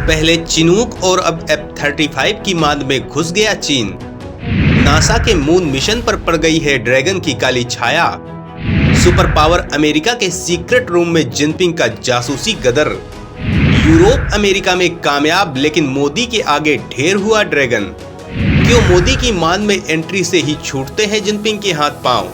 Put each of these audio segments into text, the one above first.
पहले चिनूक और अब F-35 की मांद में घुस गया चीन। नासा के मून मिशन पर पड़ गई है ड्रैगन की काली छाया। सुपर पावर अमेरिका के सीक्रेट रूम में जिनपिंग का जासूसी गदर। यूरोप अमेरिका में कामयाब लेकिन मोदी के आगे ढेर हुआ ड्रैगन। क्यों मोदी की मांद में एंट्री से ही छूटते हैं जिनपिंग के हाथ पांव।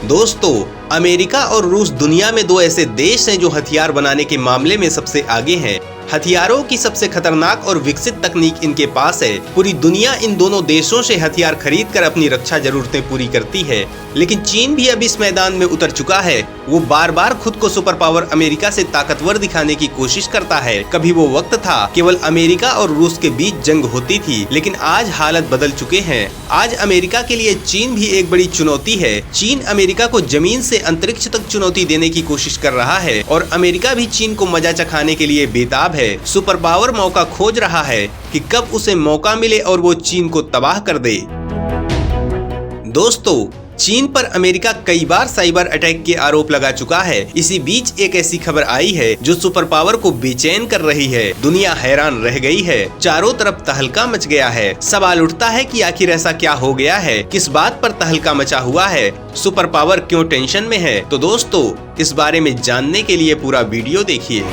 दोस्तों, अमेरिका और रूस दुनिया में दो ऐसे देश हैं जो हथियार बनाने के मामले में सबसे आगे हैं। हथियारों की सबसे खतरनाक और विकसित तकनीक इनके पास है। पूरी दुनिया इन दोनों देशों से हथियार खरीद कर अपनी रक्षा जरूरतें पूरी करती है, लेकिन चीन भी अब इस मैदान में उतर चुका है। वो बार बार खुद को सुपर पावर अमेरिका से ताकतवर दिखाने की कोशिश करता है। कभी वो वक्त था केवल अमेरिका और रूस के बीच जंग होती थी, लेकिन आज हालत बदल चुके हैं। आज अमेरिका के लिए चीन भी एक बड़ी चुनौती है। चीन अमेरिका को जमीन से अंतरिक्ष तक चुनौती देने की कोशिश कर रहा है और अमेरिका भी चीन को मजा चखाने के लिए बेताब है। सुपर पावर मौका खोज रहा है कि कब उसे मौका मिले और वो चीन को तबाह कर दे। दोस्तों, चीन पर अमेरिका कई बार साइबर अटैक के आरोप लगा चुका है। इसी बीच एक ऐसी खबर आई है जो सुपर पावर को बेचैन कर रही है। दुनिया हैरान रह गई है, चारों तरफ तहलका मच गया है। सवाल उठता है कि आखिर ऐसा क्या हो गया है, किस बात पर तहलका मचा हुआ है, सुपर पावर क्यों टेंशन में है। तो दोस्तों, इस बारे में जानने के लिए पूरा वीडियो देखिए।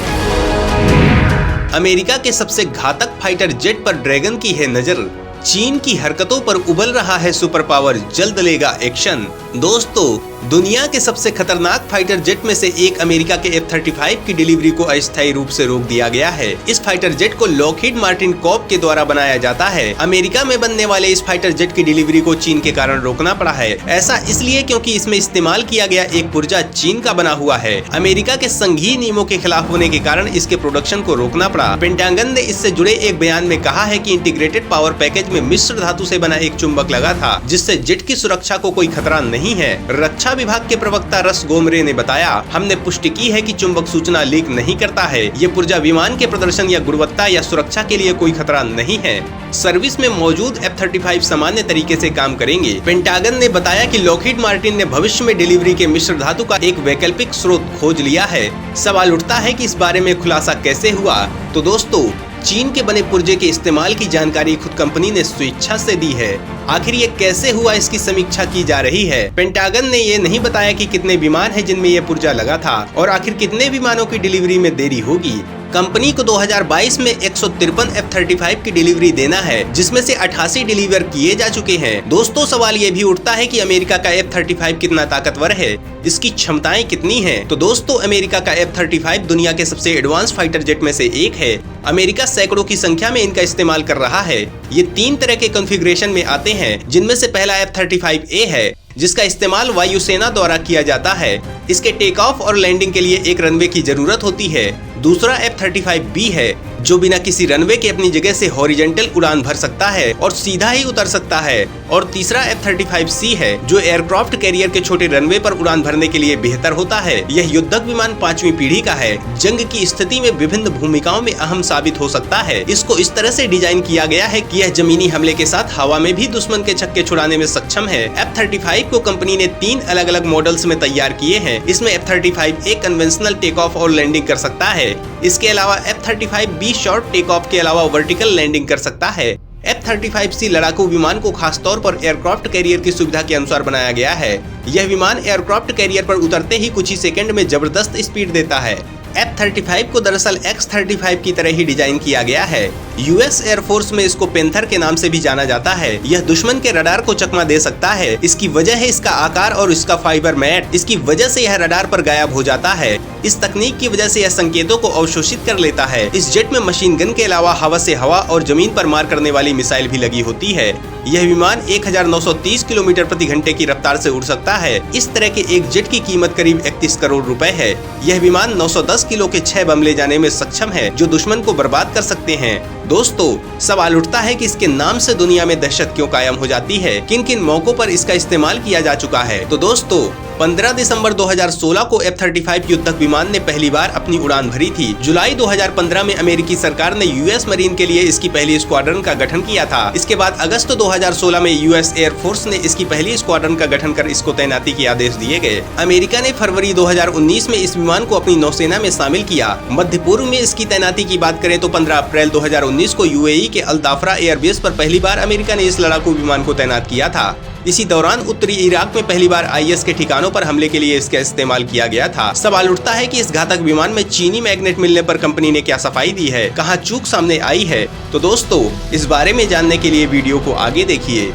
अमेरिका के सबसे घातक फाइटर जेट पर ड्रैगन की है नजर। चीन की हरकतों पर उबल रहा है सुपर पावर, जल्द लेगा एक्शन। दोस्तों, दुनिया के सबसे खतरनाक फाइटर जेट में से एक अमेरिका के F-35 की डिलीवरी को अस्थायी रूप से रोक दिया गया है। इस फाइटर जेट को लॉकहीड मार्टिन कॉर्प के द्वारा बनाया जाता है। अमेरिका में बनने वाले इस फाइटर जेट की डिलीवरी को चीन के कारण रोकना पड़ा है। ऐसा इसलिए क्योंकि इसमें इस्तेमाल किया गया एक पुर्जा चीन का बना हुआ है। अमेरिका के संघीय नियमों के खिलाफ होने के कारण इसके प्रोडक्शन को रोकना पड़ा। पेंटागन ने इससे जुड़े एक बयान में कहा है कि इंटीग्रेटेड पावर पैकेज में मिश्र धातु से बना एक चुंबक लगा था, जिससे जेट की सुरक्षा को कोई खतरा नहीं है। रक्षा विभाग के प्रवक्ता रस गोमरे ने बताया, हमने पुष्टि की है कि चुंबक सूचना लीक नहीं करता है। ये पुर्जा विमान के प्रदर्शन या गुणवत्ता या सुरक्षा के लिए कोई खतरा नहीं है। सर्विस में मौजूद F-35 सामान्य तरीके से काम करेंगे। पेंटागन ने बताया कि लॉकहीड मार्टिन ने भविष्य में डिलीवरी के मिश्र धातु का एक वैकल्पिक स्रोत खोज लिया है। सवाल उठता है कि इस बारे में खुलासा कैसे हुआ। तो दोस्तों, चीन के बने पुर्जे के इस्तेमाल की जानकारी खुद कंपनी ने स्वेच्छा से दी है। आखिर ये कैसे हुआ, इसकी समीक्षा की जा रही है। पेंटागन ने ये नहीं बताया कि कितने विमान हैं जिनमें ये पुर्जा लगा था और आखिर कितने विमानों की डिलीवरी में देरी होगी। कंपनी को 2022 में 153 F-35 की डिलीवरी देना है, जिसमें से 88 डिलीवर किए जा चुके हैं। दोस्तों, सवाल ये भी उठता है कि अमेरिका का F-35 कितना ताकतवर है, इसकी क्षमताएं कितनी हैं। तो दोस्तों, अमेरिका का F-35 दुनिया के सबसे एडवांस फाइटर जेट में से एक है। अमेरिका सैकड़ों की संख्या में इनका इस्तेमाल कर रहा है। ये 3 तरह के कॉन्फ़िगरेशन में आते हैं, जिनमें से पहला F-35A है, जिसका इस्तेमाल वायुसेना द्वारा किया जाता है। इसके टेक ऑफ और लैंडिंग के लिए एक रनवे की जरूरत होती है। दूसरा F-35B है, जो बिना किसी रनवे के अपनी जगह से हॉरिजॉन्टल उड़ान भर सकता है और सीधा ही उतर सकता है। और तीसरा F-35C है, जो एयरक्राफ्ट कैरियर के छोटे रनवे पर उड़ान भरने के लिए बेहतर होता है। यह युद्धक विमान 5वीं पीढ़ी का है, जंग की स्थिति में विभिन्न भूमिकाओं में अहम साबित हो सकता है। इसको इस तरह से डिजाइन किया गया है कि यह जमीनी हमले के साथ हवा में भी दुश्मन के छक्के छुड़ाने में सक्षम है। F-35 को कंपनी ने 3 अलग अलग मॉडल्स में तैयार किए हैं। इसमें F-35A कन्वेंशनल टेक ऑफ और लैंडिंग कर सकता है। इसके अलावा F-35B शॉर्ट टेक ऑफ के अलावा वर्टिकल लैंडिंग कर सकता है। F-35C लड़ाकू विमान को खासतौर पर एयरक्राफ्ट कैरियर की सुविधा के अनुसार बनाया गया है। यह विमान एयरक्राफ्ट कैरियर पर उतरते ही कुछ ही सेकंड में जबरदस्त स्पीड देता है। F-35 को दरअसल X-35 की तरह ही डिजाइन किया गया है। यूएस एयरफोर्स में इसको पेंथर के नाम से भी जाना जाता है। यह दुश्मन के रडार को चकमा दे सकता है। इसकी वजह है इसका आकार और इसका फाइबर मैट। इसकी वजह से यह रडार पर गायब हो जाता है। इस तकनीक की वजह से यह संकेतों को अवशोषित कर लेता है। इस जेट में मशीन गन के अलावा हवा से हवा और जमीन पर मार करने वाली मिसाइल भी लगी होती है। यह विमान 1930 किलोमीटर प्रति घंटे की रफ्तार से उड़ सकता है। इस तरह के एक जेट की कीमत करीब 31 करोड़ रुपए है। यह विमान 910 किलो के 6 बम ले जाने में सक्षम है, जो दुश्मन को बर्बाद कर सकते हैं। दोस्तों, सवाल उठता है कि इसके नाम से दुनिया में दहशत क्यों कायम हो जाती है, किन किन मौकों पर इसका इस्तेमाल किया जा चुका है। तो दोस्तों, 15 दिसंबर 2016 को F-35 युद्धक विमान ने पहली बार अपनी उड़ान भरी थी। जुलाई 2015 में अमेरिकी सरकार ने यूएस मरीन के लिए इसकी पहली स्क्वाड्रन का गठन किया था। इसके बाद अगस्त 2016 में यूएस एयरफोर्स ने इसकी पहली स्क्वाड्रन का गठन कर इसको तैनाती के आदेश दिए गए। अमेरिका ने फरवरी 2019 में इस विमान को अपनी नौसेना में शामिल किया। मध्य पूर्व में इसकी तैनाती की बात करें तो 15 अप्रैल 2019 को यूएई के अल दाफरा एयरबेस पर पहली बार अमेरिका ने इस लड़ाकू विमान को तैनात किया था। इसी दौरान उत्तरी इराक में पहली बार आईएस के ठिकानों पर हमले के लिए इसका इस्तेमाल किया गया था। सवाल उठता है कि इस घातक विमान में चीनी मैग्नेट मिलने पर कंपनी ने क्या सफाई दी है, कहां चूक सामने आई है। तो दोस्तों, इस बारे में जानने के लिए वीडियो को आगे देखिए।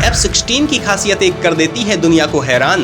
F-16 की खासियतें कर देती है दुनिया को हैरान।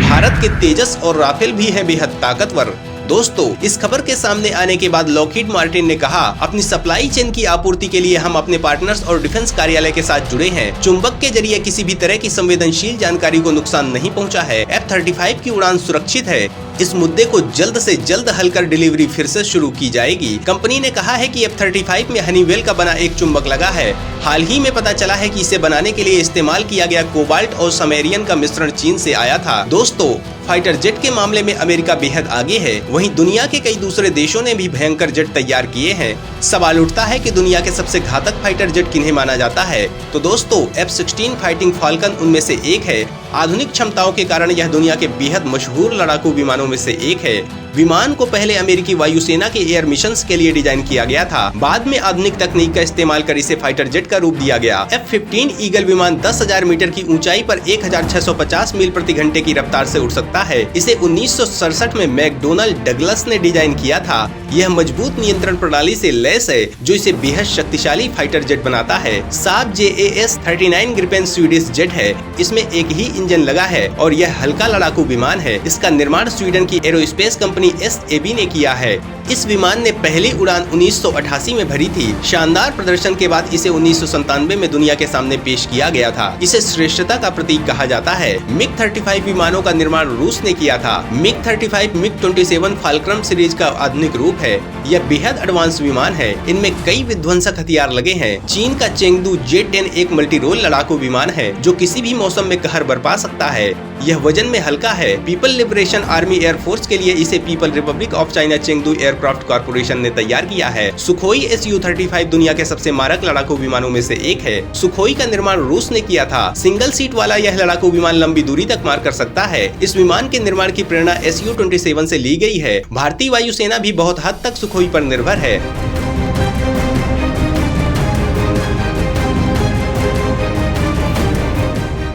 भारत के तेजस और राफेल भी है बेहद ताकतवर। दोस्तों, इस खबर के सामने आने के बाद लॉकहीड मार्टिन ने कहा, अपनी सप्लाई चेन की आपूर्ति के लिए हम अपने पार्टनर्स और डिफेंस कार्यालय के साथ जुड़े हैं। चुंबक के जरिए किसी भी तरह की संवेदनशील जानकारी को नुकसान नहीं पहुंचा है। F-35 की उड़ान सुरक्षित है। इस मुद्दे को जल्द से जल्द हल कर डिलीवरी फिर से शुरू की जाएगी। कंपनी ने कहा है कि F-35 में हनीवेल का बना एक चुंबक लगा है। हाल ही में पता चला है कि इसे बनाने के लिए इस्तेमाल किया गया कोबाल्ट और समैरियन का मिश्रण चीन से आया था। दोस्तों, फाइटर जेट के मामले में अमेरिका बेहद आगे है। वहीं दुनिया के कई दूसरे देशों ने भी भयंकर जेट तैयार किए हैं। सवाल उठता है कि दुनिया के सबसे घातक फाइटर जेट किन्हें माना जाता है। तो दोस्तों, F-16 फाइटिंग फाल्कन उनमें से एक है। आधुनिक क्षमताओं के कारण यह दुनिया के बेहद मशहूर लड़ाकू विमानों में से एक है। विमान को पहले अमेरिकी वायुसेना के एयर मिशंस के लिए डिजाइन किया गया था। बाद में आधुनिक तकनीक का इस्तेमाल कर इसे फाइटर जेट का रूप दिया गया। F-15 ईगल विमान 10,000 मीटर की ऊंचाई पर 1,650 मील प्रति घंटे की रफ्तार से उड़ सकता है। इसे 1967 में मैकडोनल्ड डगलस ने डिजाइन किया था। यह मजबूत नियंत्रण प्रणाली से लैस है, जो इसे बेहद शक्तिशाली फाइटर जेट बनाता है। साब JAS-39 ग्रिपेन स्वीडिश जेट है। इसमें एक ही इंजन लगा है और यह हल्का लड़ाकू विमान है। इसका निर्माण स्वीडन की एरोस्पेस कंपनी SAB ने किया है। इस विमान ने पहली उड़ान 1988 में भरी थी। शानदार प्रदर्शन के बाद इसे 1997 में दुनिया के सामने पेश किया गया था। इसे श्रेष्ठता का प्रतीक कहा जाता है। MiG-35 विमानों का निर्माण रूस ने किया था। MiG-35 MiG-27 फाल्कन सीरीज का आधुनिक रूप है। यह बेहद एडवांस विमान है। इनमें कई विध्वंसक हथियार लगे हैं। चीन का चेंगडू J-10 एक मल्टी रोल लड़ाकू विमान है, जो किसी भी मौसम में कहर बरपा सकता है। यह वजन में हल्का है। पीपल लिबरेशन आर्मी एयरफोर्स के लिए इसे people Republic of China Chengdu aircraft corporation ने तैयार किया है। सुखोई Su-35 दुनिया के सबसे मारक लड़ाकू विमानों में से एक है। सुखोई का निर्माण रूस ने किया था। सिंगल सीट वाला यह लड़ाकू विमान लंबी दूरी तक मार कर सकता है। इस विमान के निर्माण की प्रेरणा Su-27 से ली गई है। भारतीय वायुसेना भी बहुत हद तक सुखोई पर निर्भर है।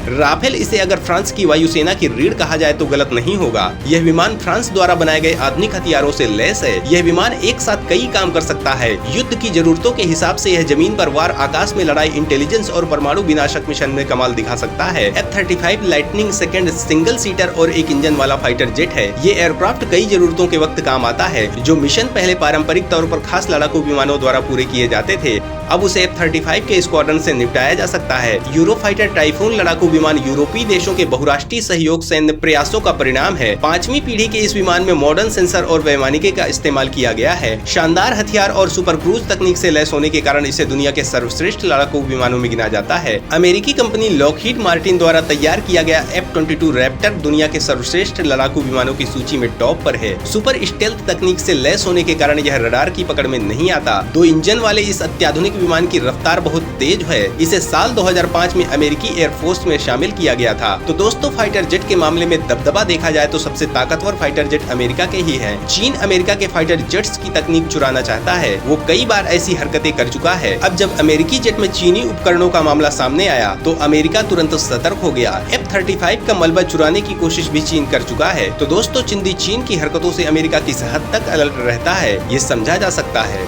राफेल, इसे अगर फ्रांस की वायुसेना की रीढ़ कहा जाए तो गलत नहीं होगा। यह विमान फ्रांस द्वारा बनाए गए आधुनिक हथियारों से लैस है। यह विमान एक साथ कई काम कर सकता है। युद्ध की जरूरतों के हिसाब से यह जमीन पर वार, आकाश में लड़ाई, इंटेलिजेंस और परमाणु विनाशक मिशन में कमाल दिखा सकता है। F-35 lightning second single seater और एक इंजन वाला फाइटर जेट है। ये एयरक्राफ्ट कई जरूरतों के वक्त काम आता है। जो मिशन पहले पारंपरिक तौर पर खास लड़ाकू विमानों द्वारा पूरे किए जाते थे, अब उसे F-35 के स्क्वाड्रन से निपटाया जा सकता है। यूरोफाइटर टाइफून लड़ाकू विमान यूरोपीय देशों के बहुराष्ट्रीय सहयोग सैन्य प्रयासों का परिणाम है। 5वीं पीढ़ी के इस विमान में मॉडर्न सेंसर और वैमानिकी का इस्तेमाल किया गया है। शानदार हथियार और सुपर क्रूज तकनीक से लैस होने के कारण इसे दुनिया के सर्वश्रेष्ठ लड़ाकू विमानों में गिना जाता है। अमेरिकी कंपनी लॉकहीड मार्टिन द्वारा तैयार किया गया F-22 रैप्टर दुनिया के सर्वश्रेष्ठ लड़ाकू विमानों की सूची में टॉप पर है। सुपर स्टेल्थ तकनीक से लैस होने के कारण यह रडार की पकड़ में नहीं आता। 2 इंजन वाले इस अत्याधुनिक विमान की रफ्तार बहुत तेज है। इसे साल 2005 में अमेरिकी एयरफोर्स में शामिल किया गया था। तो दोस्तों, फाइटर जेट के मामले में दबदबा देखा जाए तो सबसे ताकतवर फाइटर जेट अमेरिका के ही है। चीन अमेरिका के फाइटर जेट्स की तकनीक चुराना चाहता है। वो कई बार ऐसी हरकतें कर चुका है। अब जब अमेरिकी जेट में चीनी उपकरणों का मामला सामने आया तो अमेरिका तुरंत सतर्क हो गया। F-35 का मलबा चुराने की कोशिश भी चीन कर चुका है। तो दोस्तों, चीन की हरकतों से अमेरिका किस हद तक अलर्ट रहता है, ये समझा जा सकता है।